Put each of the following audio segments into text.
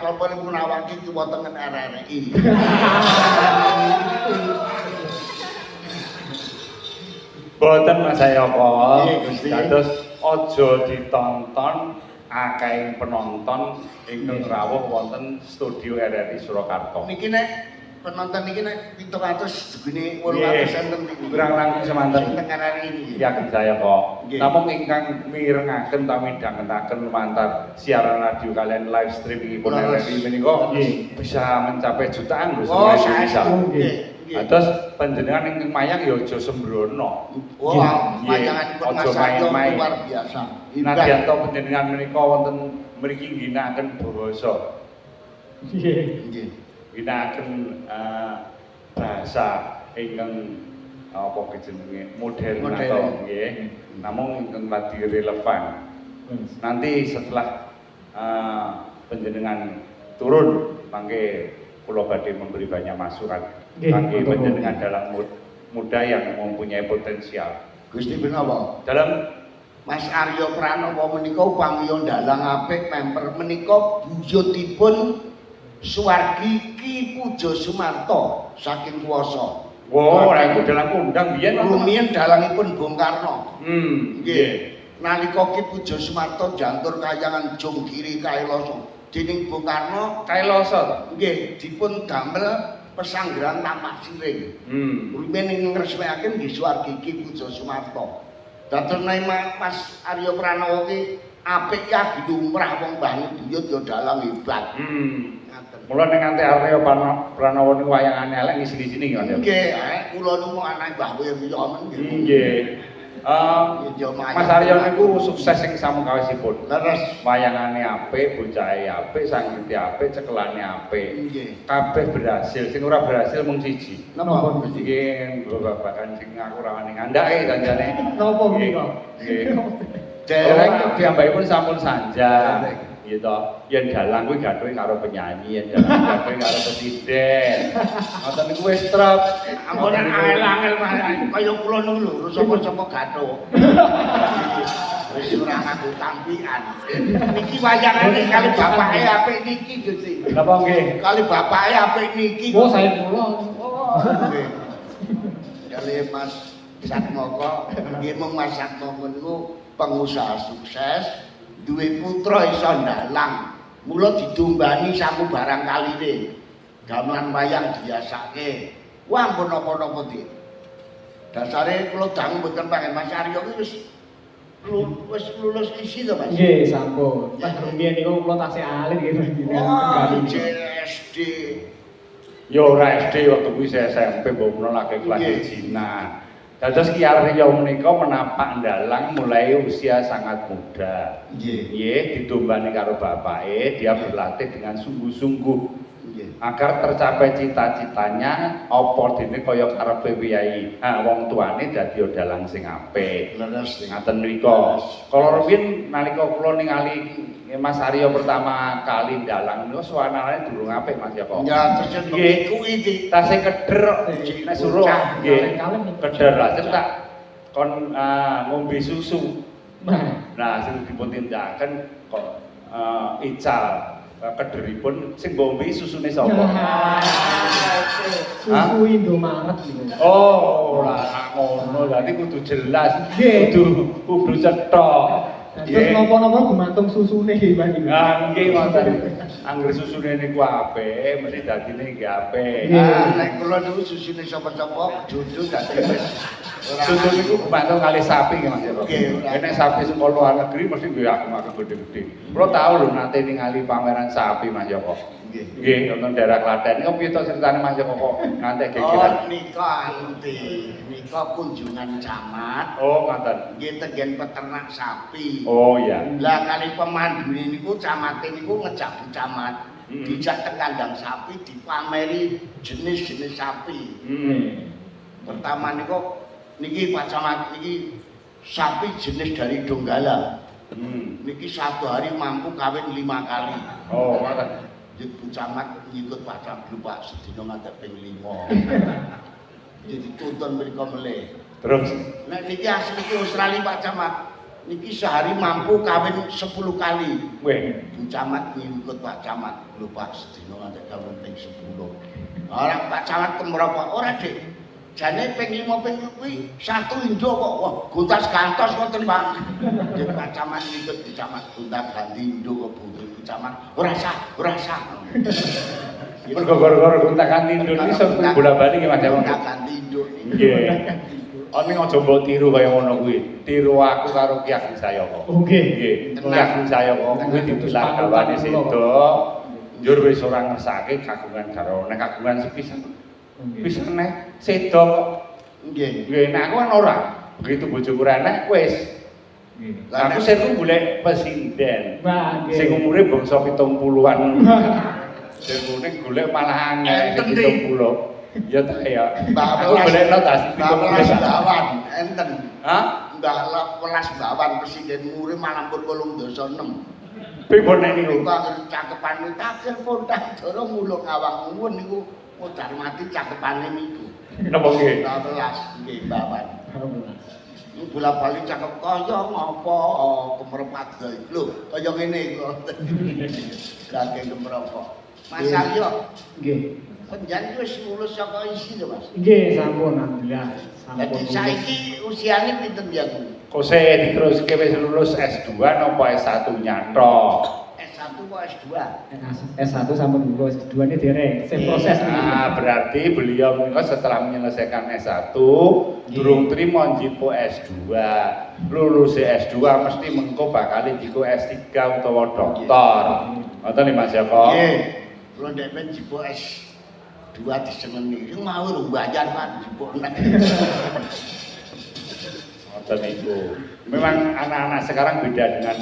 klapa punawaki kiwa tengen RRI. Boten Mas Sayaka. Nggih, Gusti. Dados aja ditonton akeh penonton ingkang rawuh wonten studio RRI Surakarta. Niki nek penonton niki nek 700 segene 800 enten niki. Kurang langkung semanten. Teng RRI niki. Yakin saya kok. Nggih. Namung ingkang mirengaken ta midhangetaken lumantar siaran radio kalian live streaming pun Leres. RRI menika Nggih. bisa mencapai jutaan lho Oh, semuanya bisa. saestu nggih. Nggih. Terus panjenengan ingkang mayang ya aja sembrono. Wah, Nggih. mayanganipun Aja Mas Aryo main-main. luar biasa. Nadyan to panjenengan menika wonten mriki ngginakaken basa. Nggih. Ngginakaken bahasa ingkang apa jenenge modern Modern. atau nggih. Namung ingkang lagi relevan. Nanti setelah panjenengan turun mangke kula badhe memberi banyak masukan kangge panjenengan dalam muda yang mempunyai potensial. Gusti menawa Dalam Mas Aryo Pranowo menika upamiya ndalang apik member menika buyutipun Suwargi Ki Pujo Sumarto saking kuwasa. wow, iku dalam kondang biyen Rumiyin dalangipun Bung Karno. nggih. Nggih. Nalika Ki Pujo Sumarto jantur kayangan Jonggiri Kailoso dening Bung Karno Kailoso. nggih dipun damel pesanggrahan Tapak Siring. Rumiyin ing ngresmekaken nggih Suwargi Ki Pujo Sumarto. Dados Mas Aryo Pranowo ki apik ya lumrah wong banyu buyut ya dalang hebat. Ngaten. Mula ning nganti Aryo Pranowo niku wayangane elek ngisi-ngisini Mas. Nggih, kula niku anak Mbah Wirya men nggih. Nggih. Mas Aryo niku sukses ing samengkawesipun. Leres. Wayangane apik, bocahe apik, sangite apik, cekelane apik. Nggih. Kabeh berhasil, sing ora berhasil mung siji. Napa Gusti? Iki babakan sing aku ra wani ngandhake janjane. Napa menika? Nggih. Derek Derek piyambakipun sampun sanja. Gitu. Yen dalang kuwi gathuke karo penyanyi, yen dalang gathuke karo presiden. Ngoten niku wis trep. ampun angel-angel kaya kula niku lho, sapa-sapa gathuk. Wis ora ngaku tampian. Niki wayangane kali bapake apik niki Gusti. Napa nggih? Kali bapake apik niki. Oh, saya kula. Nggih. Kali Mas Satmoko, nggih mung Mas Satmoko niku pengusaha sukses, duwe putra iso ndalang. Mula didombani saku barang kaline. Gamelan wayang diasake. Wah ampun napa-napa Dik. Dasare kula dangu mboten pengen Mas Aryo ki wis lulus isi to Mas. Nggih, sampun. Pas rumiyin niku kula tasih alit nggih. Wah, SD. Ya ora SD waktu kuwi saya SMP mbok menawa lagi kelas Nggih. 1. Dados Ki Aryo menika menapak dalang mulai usia sangat muda. Nggih. Nggih, didombani karo bapake, dia berlatih dengan sungguh-sungguh Nggih. agar tercapai cita-citanya apa dene kaya karepe piyai. Wong tuane dadi dalang sing apik. Leres. Ngaten menika. Kala rumiyin nalika kula ningali Mas Aryo pertama kali dalang niku suarane durung apik Mas ya kok. Ya terus Nggih. kuwi Dik. Tasih keder nek suruh nggih. Kalem-kalem. Keder lajeng tak kon ngombe susu. Nah, Nah, sing dipun tindakaken kok ical kederipun sing ngombe susune sapa? susu Indomaret niku. Oh, ora ngono. Dadi kudu jelas, Nggih. kudu cetok. Terus napa-napa gumantung susune nggih Mbak niku. Nggih wonten. Angger susune niku apik, mesti dadine nggih apik. Nggih. Nek kula niku susune sapa-sapa dudu dadi wis ora. Susu niku kebantu kali sapi nggih Mas. Nggih, ora. Nek sapi saka luar negeri mesti nggih aku gede-gede. Kula tau lho nate ningali pameran sapi Mas Joko. Nggih. Nggih, wonten daerah Klaten. Niku piye to critane Mas Joko kok ngantek Oh, gegeran? nika anti. Nika kunjungan camat. Oh, ngaten. Nggih tenggen peternak sapi. Oh iya. Lah kali pemandune niku camate niku ngejak camat. Dijak teng kandang sapi dipameri jenis-jenis sapi. Pertama niku niki Pak Camat niki sapi jenis dari Donggala. Niki satu hari mampu kawin 5 kali. Oh, ngaten. Ibu Camat ngikut Pak Camat Pak sedina ngadep ping 5. Jadi tuntun mriko melih. Terus Nek niki asli ki Australia Pak Camat. niki sehari mampu kawin 10 kali. Weh, Bu Camat nyingkut Pak Camat, lho Pak sedina nganti kawin ping 10. Ora Pak Camat kemropo ora, Dik. Jane ping 5 ping kuwi satu indo kok. Wah, guntas gantos ngoten, Pak. Dik Pak Camat nyingkut Bu Camat guntas ganti indo kok Bu Camat. Ora sah, ora sah. mergo gara-gara gontakan Indonesia bola-bali nggih Mas Jawa. Guntas indo. Nggih. Ono aja mbok tiru kaya ngono kuwi. Tiru aku karo Ki Ageng Sayaka. Nggih. Nggih. Ki Ageng Sayaka kuwi ditulah gawane sedo. Njur wis ora ngersake kagungan karo nek kagungan sepisan. Wis meneh sedo kok. Nggih. Nggih, nek aku kan ora. Begitu bojoku renek wis. Lah Aku sing golek presiden. Wah, nggih. Sing umure bangsa 70-an. Sing kuning golek malah angel Enten, 70. Ya ta ya. Mbak Aku golekno tas Mbak Welas Bawan, enten. Hah? Mbak Welas Bawan presiden murid malah pun 8 Pripun nek niku? niku anggere cakepane takir pondak doro mulung awang nuwun niku modar mati cakepane niku. Napa nggih? Mbak Welas nggih Bawan. Niku bola-bali cakep kaya ngapa kemerpat gawe. Lho, kaya ngene kok. Saking kemerapa. Mas Aryo, Nggih. penjan wis lulus saka isi to, Mas? Nggih, sampun alhamdulillah. Sampun. Jadi saiki usiane pinten ya, Bu? Kose diteruske wis lulus S2 napa S1-nya tok? S1 kok S2? S1 sampun lulus, S2 ini dereng. Saya proses nih. Nah, berarti beliau menika setelah menyelesaikan S1 durung trimo njipo S2. Lulus S2 mesti mengko bakal njipo S3 utawa doktor. Ngoten nggih Mas Joko? Nggih. Kulo ndek men jipo S2 diseneni. Iku mau lho mbayar Pak jipo nek. Ngoten niku. Memang anak-anak sekarang beda dengan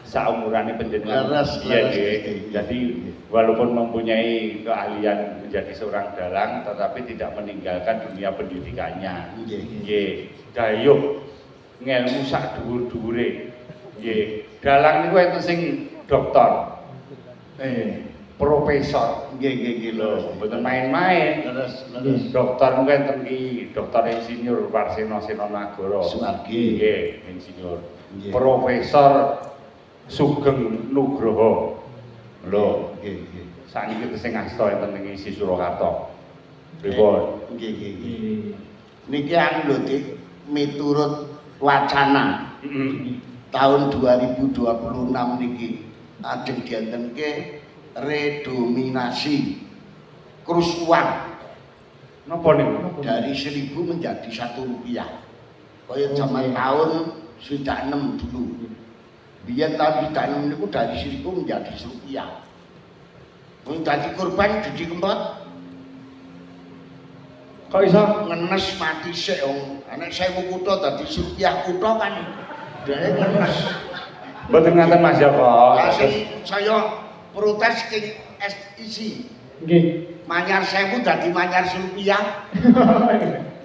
seumurannya penjenengan. Leres, Iya leres. nggih. Jadi walaupun mempunyai keahlian menjadi seorang dalang tetapi tidak meninggalkan dunia pendidikannya. Nggih. Nggih. Dayuh ngelmu sak dhuwur-dhuwure. Nggih. Dalang niku enten sing doktor. Profesor. Nggih Lho, mboten main-main. Leres. Dokter niku enten iki, Dokter Insinyur Warsena Senonagara. Sumargi. Nggih, insinyur. Nggih. Profesor Sugeng Nugroho. Lho, Nggih. sakniki sing asta enten ing isi Surakarta. Pripun? Nggih. Niki anu lho Dik, miturut wacana Heeh. tahun 2026 niki ajeng diantenke redominasi krus uang Napa niku? dari 1000 menjadi 1 rupiah. Kaya zaman tahun 96 dulu. Biyen tahun 96 niku dari 1000 menjadi 1 rupiah. Wong dadi korban Didi Kempot Kok iso? ngenes mati sik wong. Nek 1000 kutha dadi 1 rupiah kutha kan dhek ngenes. Mboten ngaten Mas Joko. Lah sing saya protes king SIC. Nggih. Manyar 1000 dadi manyar 1 rupiah.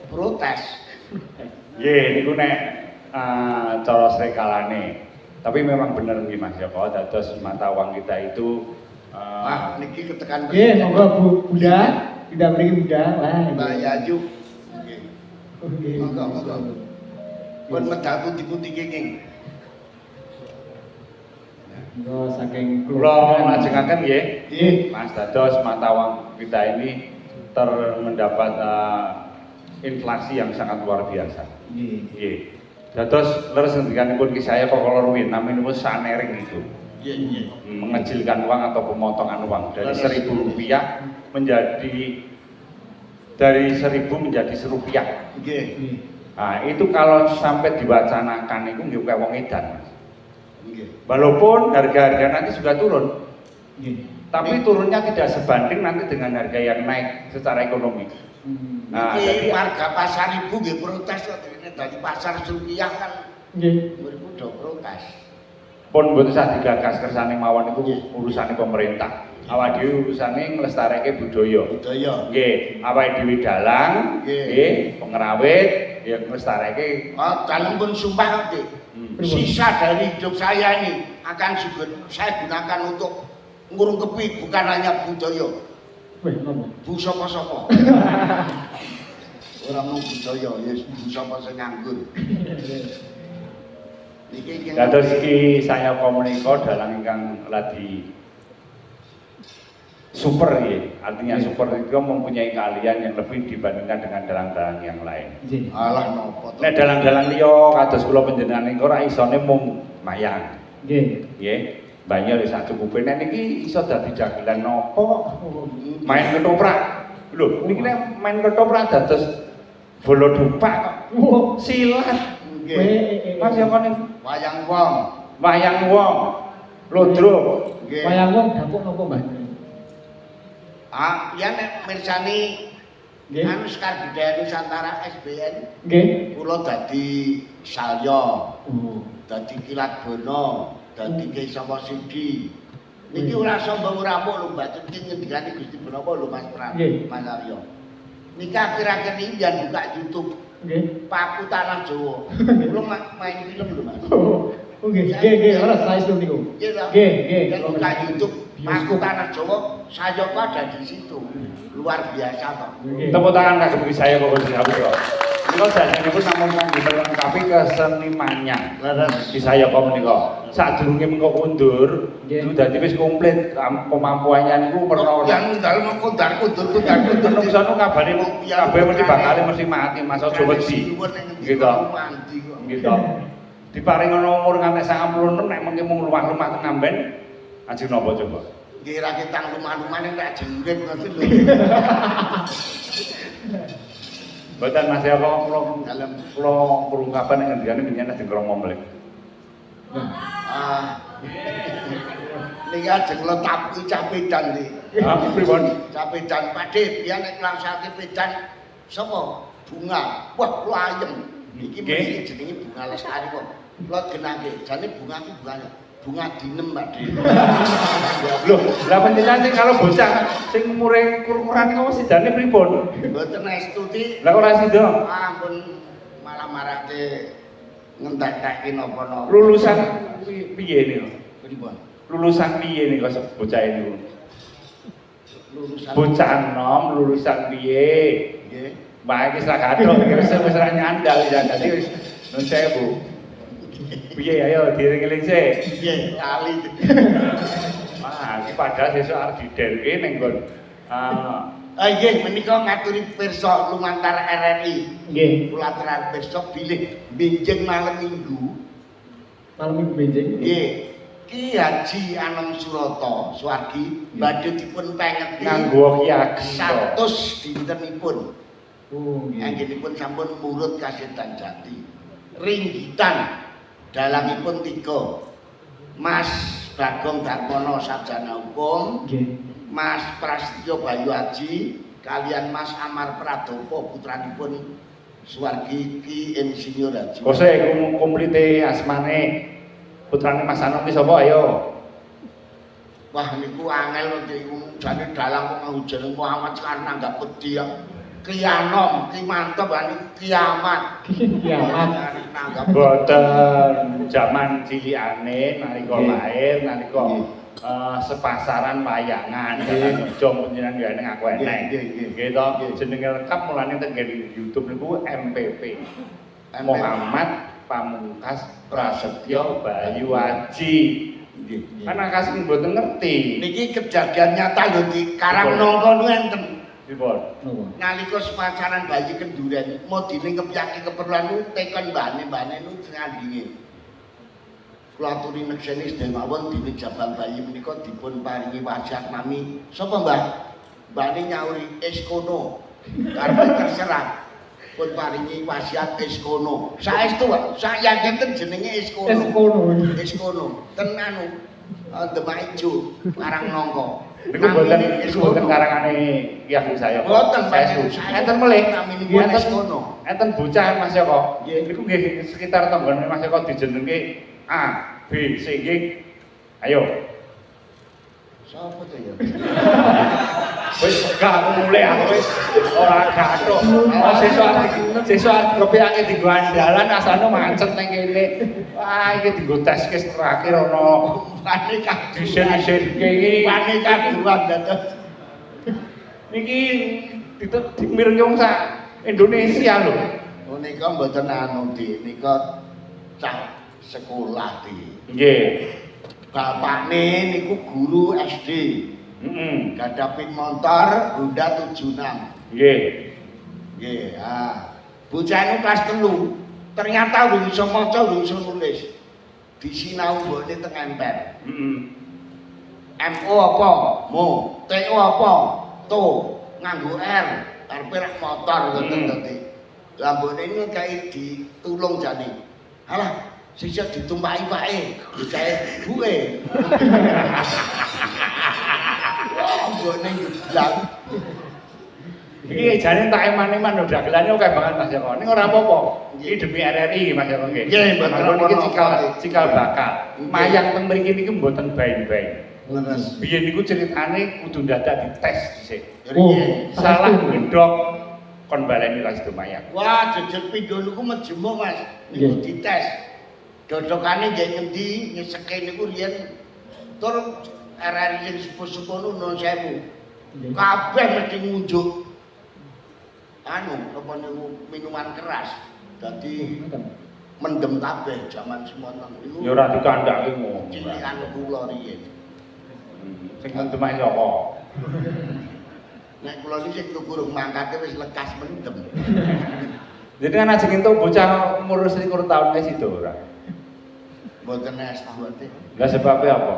Protes. Nggih, niku nek cara srekalane. Tapi memang bener nggih Mas Joko, dados mata uang kita itu Wah, niki ketekan Nggih, monggo Bu Bunda, tidak mriki Bunda. Wah. Mbak Yayu. Nggih. Nggih. Monggo. Pun medal putih-putih kenging. Monggo saking kula lajengaken nggih. Nggih. Mas dados mata uang kita ini mendapat inflasi yang sangat luar biasa. Nggih. Nggih. Dados leres ngendikanipun Ki saya kok kala ruwin naminipun sanering itu. Iya. Mengecilkan uang atau pemotongan uang dari Leres. 1.000 rupiah menjadi dari 1.000 menjadi Rp1. Nggih. Nggih. Nah, itu kalau sampai diwacanakan itu nggih kaya wong edan, Mas. Nggih. Walaupun harga-harga nanti sudah turun, Nggih. tapi turunnya tidak sebanding nanti dengan harga yang naik secara ekonomi. Nah, Niki jadi warga pasar ibu nggih protes kok dene dari pasar rupiah kan Nggih. mriku do protes. pun mboten usah digagas kersane mawon itu urusane pemerintah. Awak dhewe urusane nglestareke budaya. Budaya. Nggih, awake dhewe dalang, Nggih. nggih, pengrawit, ya nglestareke. Oh, dalam pun sumpah Dik. Sisa dari hidup saya ini akan saya gunakan untuk ngurung kepi, bukan hanya budaya. Wih, napa? Bu sapa-sapa. Ora mung budaya, ya bu sapa sing nganggur. Niki Dados iki saya komunika dalang ingkang ladi super ya, artinya super itu mempunyai keahlian yang lebih dibandingkan dengan dalang-dalang yang lain. Alah nopo to. Nek dalang-dalang liya kados kula panjenengan niku ora isone mung mayang. Nggih. Nggih, banyak sak cukupe. Nek niki iso dadi dagelan napa? Main ketoprak. Lho, niki nek main ketoprak dados bola dupak kok. Silat. Nggih. Mas ya kon Wayang wong. wayang wong. Lodro. Nggih. Wayang wong dapuk napa, Mbah? Ah, ya nek mirsani Nggih. anu Sekar Budaya Nusantara SBN Nggih. kula dadi salya, Oh. dadi kilat bono, dadi Ki Sapa Sidi. Niki ora sombong ora muk lho Mbak Tuti ngendikane Gusti Punapa lho Mas Pram. Nggih. Mas Aryo. Niki akhir-akhir ini jangan buka YouTube Nggih. Paku Tanah Jawa. Kula main film lho Mas. Oh, nggih. Nggih, ora saestu niku. Nggih ta? Nggih, nggih. Dan buka YouTube Paku Bioskop. Tanah Jawa, saya kok ada di situ. Luar biasa kok. Nggih. Tepuk tangan kagem bagi saya kok Gusti Abdul. Kula sajenipun namung dilengkapi kesenimannya. Leres. Di saya kok menika. Sadurunge mengko kundur, Nggih. itu dadi wis komplit kemampuannya niku perkara. Yang dalam kudar-kudur. Menungso nu kabare kabeh mesti bakal mesti mati, Mas aja wedi. Gitu. Gitu. Diparing ana umur nganti 96 nek mengke mung lumah-lumah teng amben. Ajeng napa coba? Kira kita lumah-lumah ning tak jengget ngoten lho. Mboten Mas ya kok Dalem. kula perungkapan ing ngendikane pinyen ajeng kromo mleh. Ah. Niki ajeng lo tapi capedan iki. Ah, pripun? Capedan Pakde, biyen nek nglaksake pedan sapa? Bunga. Wah, kula ayem. Iki Nggih. mesti jenenge bunga lestari kok. Kula genake, jane bunga ki bunga dinem Pakde. Lho, lah panjenengan sing kalau bocah sing umure kur-kuran kok sidane pripun? Mboten estuti. Lah ora sida. Ampun malah marake ngentek-entekin napa-napa. Lulusan piye niku? Pripun? Lulusan piye niku bocah niku? Lulusan Bocah enom lulusan piye? nggih. Mbak iki sak gathuk wis ora nyandal ya dadi wis nun sewu. Piye ayo diring-eling sik. Nggih, lali. Wah, iki padahal sesuk arep didelke ning nggon Nggih, menika ngaturi pirsa lumantar RRI. Nggih. Kula terang pirsa bilih benjing malam Minggu. Malam Minggu benjing. Nggih. Ki Haji Anom Surata Suwargi badhe dipun pengeti nganggo Ki Ageng. 100 dintenipun. Oh, nggih. Anggenipun sampun murut kasetan jati. Ringgitan dalangipun 3. Mas Bagong Darmono sarjana hukum, Nggih. Mas Prasetyo Bayu Haji kalian Mas Amar Pradopo putranipun Suwargi Ki Insinyur Haji. Kose komplite asmane putrane Mas Anom ki sapa ayo? Wah niku angel niku jane dalang kok ngahujen Muhammad karena enggak pedhi ya. Ki Anom, Ki Mantep, kiamat. Kiamat. Nanggap Boten jaman cilikane nalika Nggih. lahir nalika Nggih. sepasaran wayangan Nggih. aja panjenengan yo ning aku eneng. Nggih, nggih, Nggih to, nggih. jenenge lengkap mulane teng YouTube niku MPP. MPP. Muhammad Pamungkas Prasetyo Bayu Haji. Nggih. Kan kasih mboten ngerti. Niki kejadian nyata lho di Karangnongko niku enten. Pripun? Napa? Nalika sepacaran bayi kenduren, modine kepiyake keperluan niku tekon mbane niku ngandhinge. Kula aturi nekseni sedaya mawon dene jabal bayi menika dipun paringi wasiat nami sapa Mbah? Mbane nyauri eskono. Karep terserah. Pun paringi wasiat eskono. Saestu Pak, sak yakin jenenge eskono. Eskono. Eskono. Ten anu Demak Ijo, Karangnongko. Niku boten karangane Ki Ageng saya. Boten, saya Pak. setuju. Enten melih. Naminipun Eskono. Enten bocah Mas Joko. Nggih. Niku nggih sekitar tanggane Mas Joko dijenengke A, B, C, G. Ayo. Sapa to ya? Wis gak mulai aku wis ora gathuk. Sesuk arep kepiyake dienggo andalan asane macet nang kene. Wah, iki dienggo tes kes terakhir ana Pane disen-disenke iki. Pane kaduan dados. Niki dimirenge wong sak Indonesia lho. Menika mboten anu Dik, nika cah sekolah di. Nggih. Bapakne niku guru SD. Heeh. Gadah pit motor Honda 76. Nggih. Nggih, bocah niku kelas 3. Ternyata udah bisa maca, udah bisa nulis. Disinau mbokne teng emper. Heeh. MO apa? Mo. TO apa? To. Nganggo R. Karepe rak motor ngoten dadi. Lah mbokne ini kae ditulung jane. Alah, sisik ditumpaki pake. Bocahe buke. Wah, mbokne bilang. Iki jane tak eman-eman lho dagelane oke banget Mas Joko. Ning ora apa-apa. Iki demi RRI Mas Joko nggih. Nggih, mboten iki apa-apa. cikal bakal. Mayang teng mriki niki mboten bain-bain. Leres. Biyen niku ceritane kudu dadak dites dhisik. Riyen. Salah gendok kon baleni ra sido mayang. Wah, jejer pindho niku mejemuk, Mas. Niku dites. Dodokane nggih ngendi, nyeseke niku riyen tur RRI sing sepuh-sepuh nuwun sewu. Kabeh mesti ngunjuk anu apa niku minuman keras. Dadi mendem kabeh jaman semono niku. Ya ora dikandhake ngono. Cilikan kula riyen. Sing mendem Joko. Nek kula iki sing kurung mangkate wis lekas mendem. Jadi kan ajeng entuk bocah umur 21 tahun wis itu ora. Mboten S2 te. Lah sebabnya apa?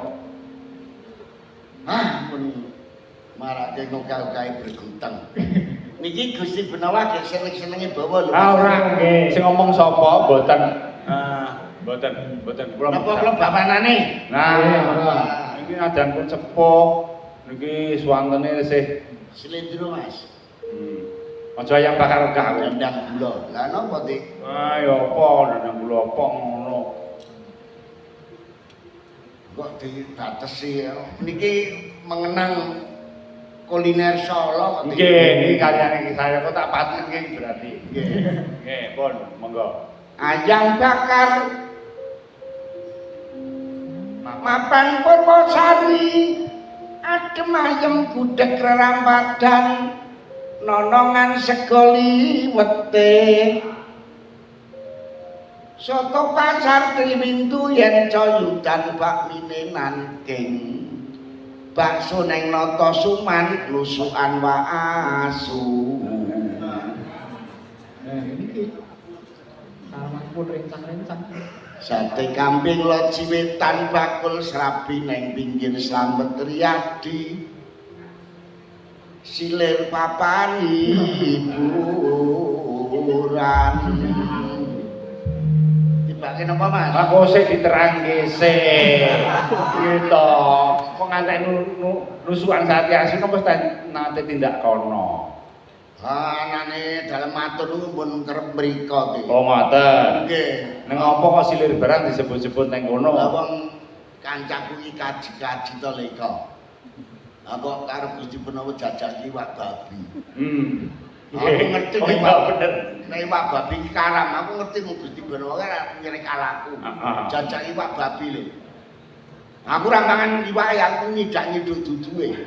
Mun marake ngokal-kae bergutang. Niki Gusti Benawa gek seneng-senenge bawa lho. Ora nggih. Sing ngomong sapa mboten mboten kula. Napa kula bapanane? Nah, iki adan pun sepuh. Niki swantene isih Slendro Mas. Aja yang bakar gawe. Dandang gula. Lah napa Dik? Ah ya apa dandang kula apa ngono. Kok dibatesi ya. Niki mengenang kuliner Solo kok. Nggih, iki karyane saya kok tak patenke berarti. Nggih. Nggih, pun monggo. Ayam bakar mapan Purwosari adem ayem gudeg rerampadan nonongan segoli wete soto pasar Triwindu yen coyudan bakmine nangking bakso neng Noto Suman lusukan waasu. Pun rencang-rencang. Sate kambing loji wetan bakul serabi neng pinggir Slamet Riyadi. Silir papani hiburan. Dibake napa Mas? Aku sik diterangke sik. Gitu. Kok ngantek nusukan sate asin apa nate tindak kono. Anane dalem matur niku pun kerep mriko iki. Oh ngoten. Nggih. Ning apa kok silir barang disebut-sebut nang kono? Lah wong kancaku iki kaji-kaji to leka. Aku karo Gusti Penawa jajak iwak babi. Aku ngerti oh, nek iya bener. nek iwak babi iki karam, aku ngerti mu Gusti Penawa kan nyerek alaku. Jajak iwak babi lho. Aku ra mangan iwak aku nyidak nyiduk duduhe.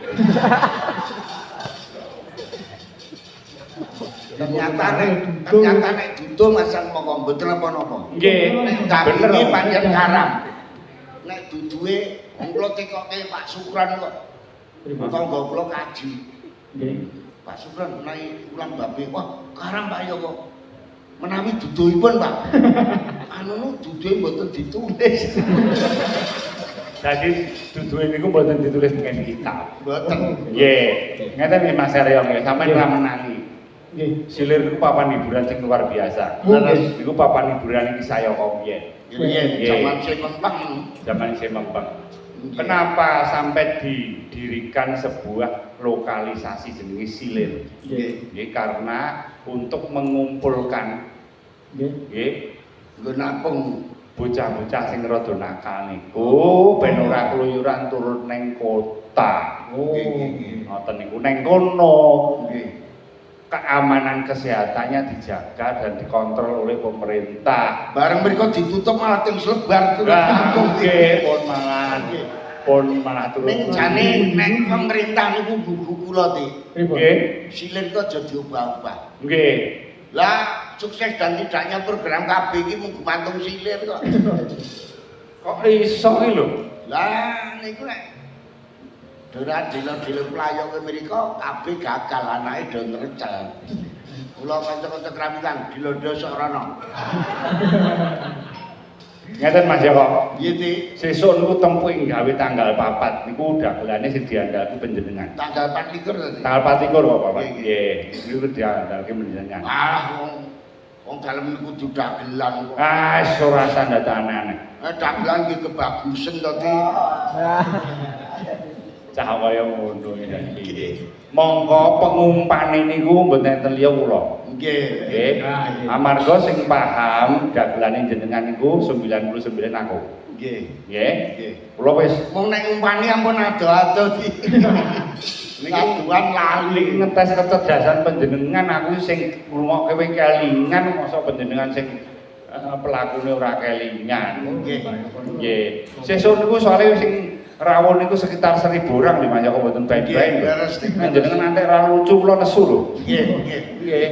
Ternyata nek duduh masang mongko mboten apa-apa. Nggih, Nek bener. daging pancen haram. Nek duduhe wong kula tekoke Pak Sukran kok. Tangga kula kaji. Nggih. Pak Sukran menawi ulang babi, wah karam Pak ya kok. Menawi duduhipun Pak. Anu duduhe mboten ditulis. Jadi duduhe niku mboten ditulis dengan kitab. Mboten. Nggih. Ngeten nggih Mas Aryo nggih, sampeyan ora menangi. Nggih. Silir niku papan hiburan sing luar biasa. Nggih. Niku papan hiburan iki saya kok biyen. Iya, zaman sing mempeng. Zaman saya mempeng. Kenapa sampai didirikan sebuah lokalisasi jenis silir? Nggih. Nggih, karena untuk mengumpulkan Nggih. nggih Nggo nampung bocah-bocah sing rada nakal niku ben ora keluyuran turun neng kota. Oh. Ngoten niku neng kono. nggih. Keamanan kesehatannya dijaga dan dikontrol oleh pemerintah. Bareng mriko ditutup malah ting slebar terus Nah, kampung. nggih, pun malah turun. Ning jane nek pemerintah niku buku kula Dik. Pripun? Nggih, Silir kok aja diubah-ubah. nggih. Lah sukses dan tidaknya program KB iki mung gumantung silir kok. Kok iso iki lho? Lah niku nek Dora dilo-dilo playong Amerika kabeh gagal anake do ngrecel. Kula kanca-kanca kramitan dilondo sok rono. Ngeten Mas Joko. Nggih, Dik. Sesuk niku tempuh gawe tanggal 4 niku dagelane sing diandalke panjenengan. Tanggal 24 tadi. Tanggal 24 kok Bapak. Nggih, Nggih, niku diandalke panjenengan. Ah, wong dalem niku kudu dagelan kok. Ah, ora sandata aneh-aneh. Dagelan iki kebagusan to, Dik. Cah kaya ngono iki. Monggo pengumpane niku mboten enten liya kula. Nggih. Nggih. Amarga sing paham dagelane jenengan niku 99 aku. Nggih. Nggih. Nggih. Kula wis Wong nek ngumpani ampun ado-ado Dik. Niki kaduan lali ngetes kecerdasan panjenengan aku sing ngrungokke kowe kelingan masa panjenengan sing pelakune ora kelingan. Nggih. Nggih. Sesuk niku soalé sing rawon niku sekitar 1000 orang nih Mas Joko mboten bae-bae. Beres Dik. Panjenengan nanti ra lucu kula nesu lho. Nggih, nggih. Nggih.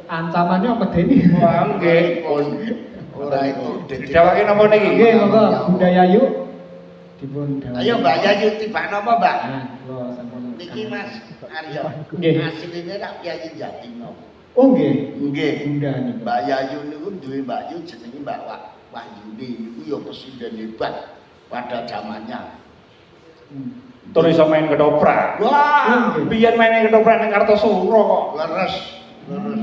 Ancamannya apa Deni? Wah, nggih. Ora itu Didawake napa niki? Nggih, monggo budaya yuk. Dipun dawuh. Ayo Mbak Yayu tiba napa, Mbak? Nah, kula sampun. Niki Mas Aryo. Nggih. Asline tak Yayi Jatingo. Oh nggih. Nggih. Bunda niku. Mbak Yayu niku duwe Mbak Yu jenenge Mbak Wahyuni niku ya presiden hebat pada zamannya. Tur iso main ketoprak. Wah, Biyen main ketoprak ning Kartosuro kok. leres. Leres.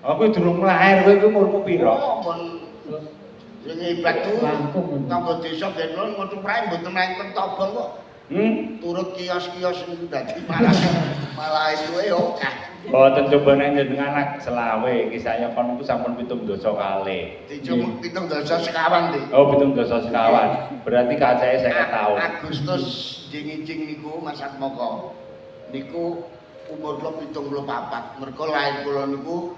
Aku durung lahir kowe iku umurmu pira? Oh, pun sing hebat tuh. Lampung. Kanggo desa ben ngono prae mboten main pentobong kok. Turut kios-kios niku dadi malah itu akeh. Boten coba nek jenengan anak selawe iki saya kon niku sampun 7 dosa kalih. Dijum pitung dasa sekawan Dik. Oh, 7 dosa sekawan. Berarti kacae 50 tahun. Agustus jing-jing niku Mas Atmoko. Niku umur kula 74. Mergo lair kula niku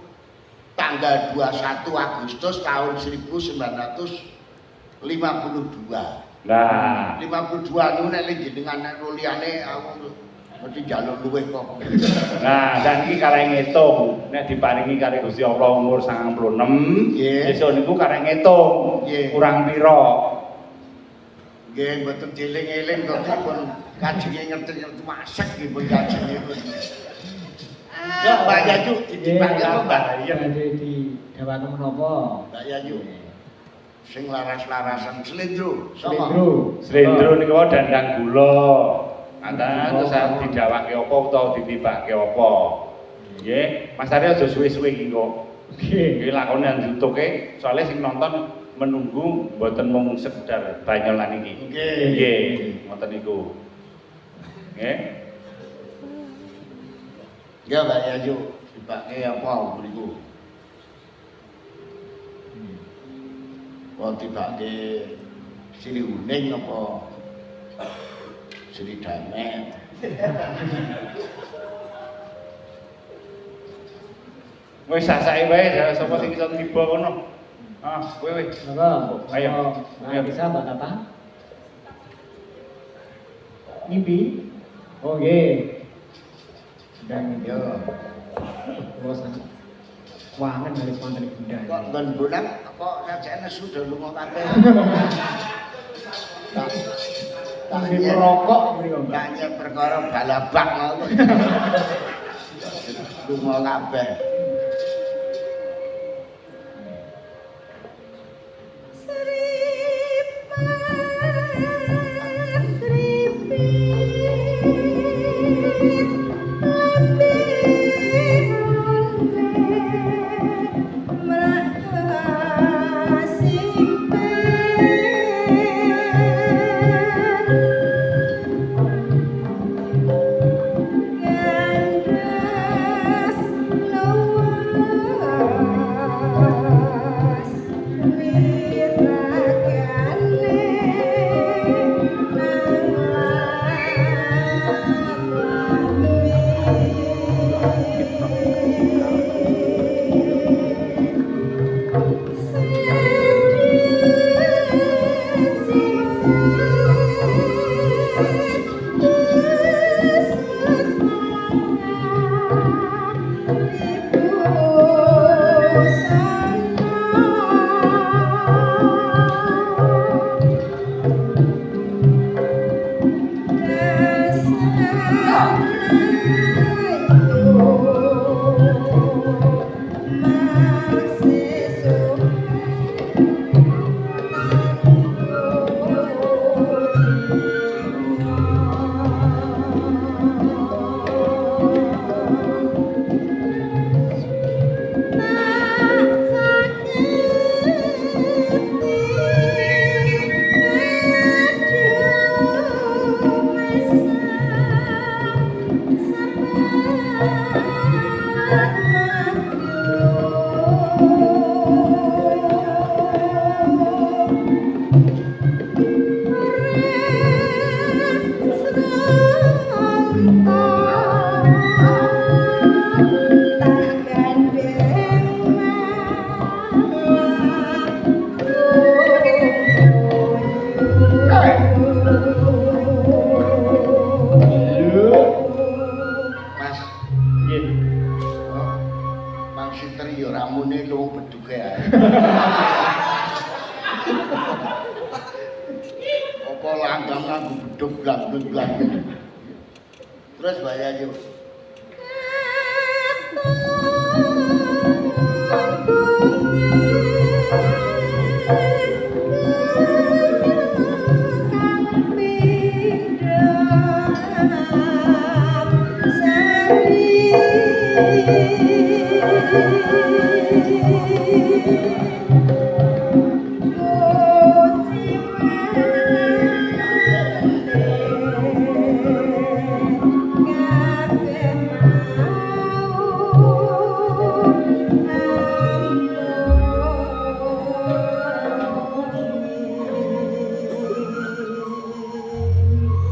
tanggal 21 Agustus tahun 1952. Nah, 52 niku nek jenengan nek liyane aku mesti njaluk luwih kok. nah dan iki karek ngitung nek diparingi karo Gusti Allah umur 96, Nggih. sesuk niku karek ngitung Nggih. kurang pira. Nggih mboten dieling-eling kok pun kajenge ngerti-ngerti masak nggih pun kajenge pun. Ya Mbak Yayu ditibake apa Mbak? Iya di dawake menapa? Mbak Yayu. Sing laras-larasan slendro. Slendro. Slendro niku wae dandang gula. Antara terus didawake apa utawa ditibake apa. Nggih, Mas Aryo aja suwe-suwe iki kok. Nggih. Iki lakone njutuke soalnya sing nonton menunggu mboten mung sekedar banyolan iki. Nggih. Nggih, ngoten niku. Nggih. Ya Mbak Yayu, dibake apa mriku? Oh dibake Sri Uning apa Sri Damet? Wis sasake wae sapa sing iso tiba kono. Ah, kowe wis. Monggo. Ayo. Ayo bisa Mbak Tata. Ngimpi. Oh nggih. Dan Yo, bosan. Wangen dari wonten Bunda. kok ben bulan kok sajane sudah lunga kabeh. Nggih merokok mriku. Tanya perkara balabak mau. Lunga kabeh. Mas, Nggih. oh, Mang Sitri ya ramune luwih beduke ae. Apa langgam nganggo bedug blang-blang. Terus bayar aja.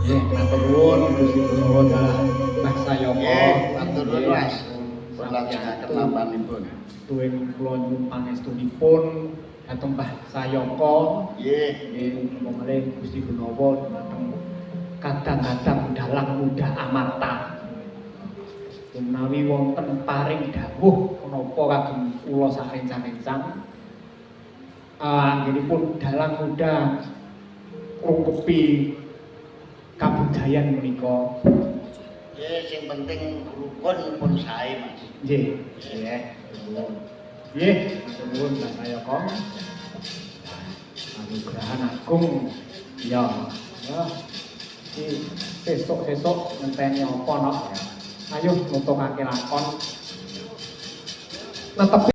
Nggih, matur nuwun Gusti Gunowo dalah Mas Sayoko. Nggih, matur nuwun Mas. Lanjengaken lampanipun. Duwing kula nyuwun pangestunipun dhateng Mbah Sayoko. Nggih. Nggih, muga Gusti Gunowo dhateng kadang-kadang dalang muda amarta. Menawi wonten paring dawuh menapa kagem kula sarencang-rencang. Anggenipun dalang muda ngrukupi kabudayan menika. Nggih, sing penting rukun pun sae, Mas. Nggih, nggih. Nggih, matur nuwun Mbah Sayoko. Anugrahan agung. Ya. Ya. Sesuk-sesuk ngenteni apa no? Ayo nutukake lakon. Netepi